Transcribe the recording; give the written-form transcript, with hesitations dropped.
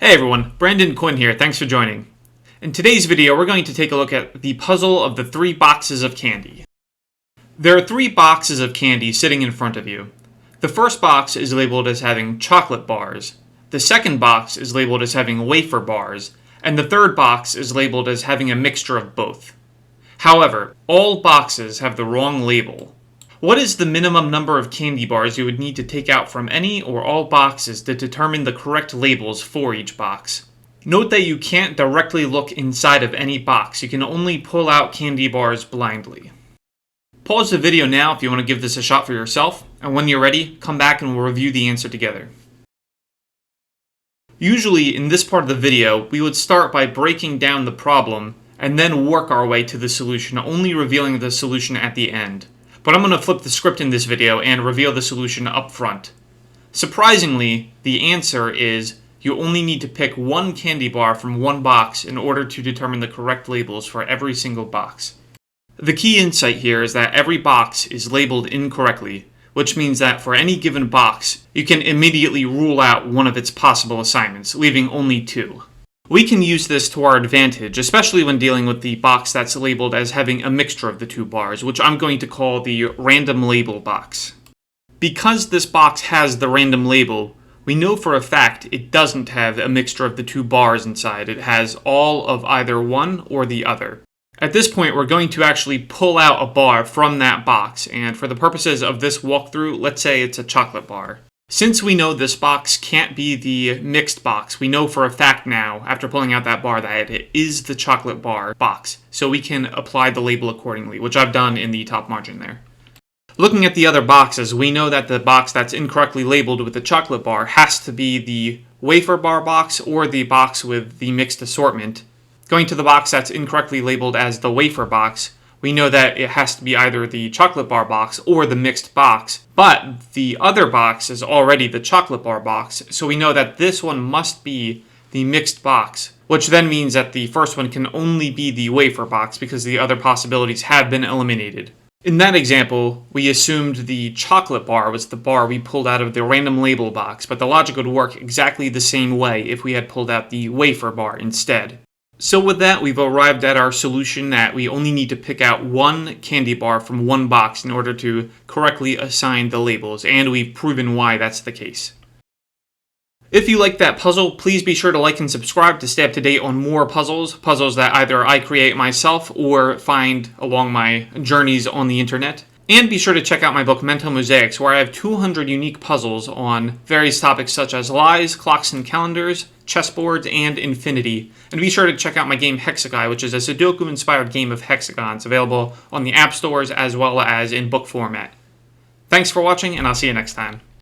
Hey everyone, Brandon Quinn here, thanks for joining. In today's video, we're going to take a look at the puzzle of the 3 boxes of candy. There are 3 boxes of candy sitting in front of you. The first box is labeled as having chocolate bars, the second box is labeled as having wafer bars, and the third box is labeled as having a mixture of both. However, all boxes have the wrong label. What is the minimum number of candy bars you would need to take out from any or all boxes to determine the correct labels for each box? Note that you can't directly look inside of any box. You can only pull out candy bars blindly. Pause the video now if you want to give this a shot for yourself, and when you're ready, come back and we'll review the answer together. Usually, in this part of the video, we would start by breaking down the problem and then work our way to the solution, only revealing the solution at the end. But I'm going to flip the script in this video and reveal the solution up front. Surprisingly, the answer is you only need to pick one candy bar from one box in order to determine the correct labels for every single box. The key insight here is that every box is labeled incorrectly, which means that for any given box, you can immediately rule out one of its possible assignments, leaving only 2. We can use this to our advantage, especially when dealing with the box that's labeled as having a mixture of the 2 bars, which I'm going to call the random label box. Because this box has the random label, we know for a fact it doesn't have a mixture of the 2 bars inside. It has all of either one or the other. At this point, we're going to actually pull out a bar from that box, and for the purposes of this walkthrough, let's say it's a chocolate bar. Since we know this box can't be the mixed box, we know for a fact now, after pulling out that bar, that it is the chocolate bar box, so we can apply the label accordingly, which I've done in the top margin there. Looking at the other boxes, we know that the box that's incorrectly labeled with the chocolate bar has to be the wafer bar box or the box with the mixed assortment. Going to the box that's incorrectly labeled as the wafer box, we know that it has to be either the chocolate bar box or the mixed box, but the other box is already the chocolate bar box, so we know that this one must be the mixed box, which then means that the first one can only be the wafer box because the other possibilities have been eliminated. In that example, we assumed the chocolate bar was the bar we pulled out of the random label box, but the logic would work exactly the same way if we had pulled out the wafer bar instead. So with that, we've arrived at our solution that we only need to pick out one candy bar from one box in order to correctly assign the labels, and we've proven why that's the case. If you like that puzzle, please be sure to like and subscribe to stay up to date on more puzzles that either I create myself or find along my journeys on the internet. And be sure to check out my book, Mental Mosaics, where I have 200 unique puzzles on various topics such as lies, clocks and calendars, chessboards, and infinity. And be sure to check out my game Hexagon, which is a Sudoku-inspired game of hexagons, available on the app stores as well as in book format. Thanks for watching, and I'll see you next time.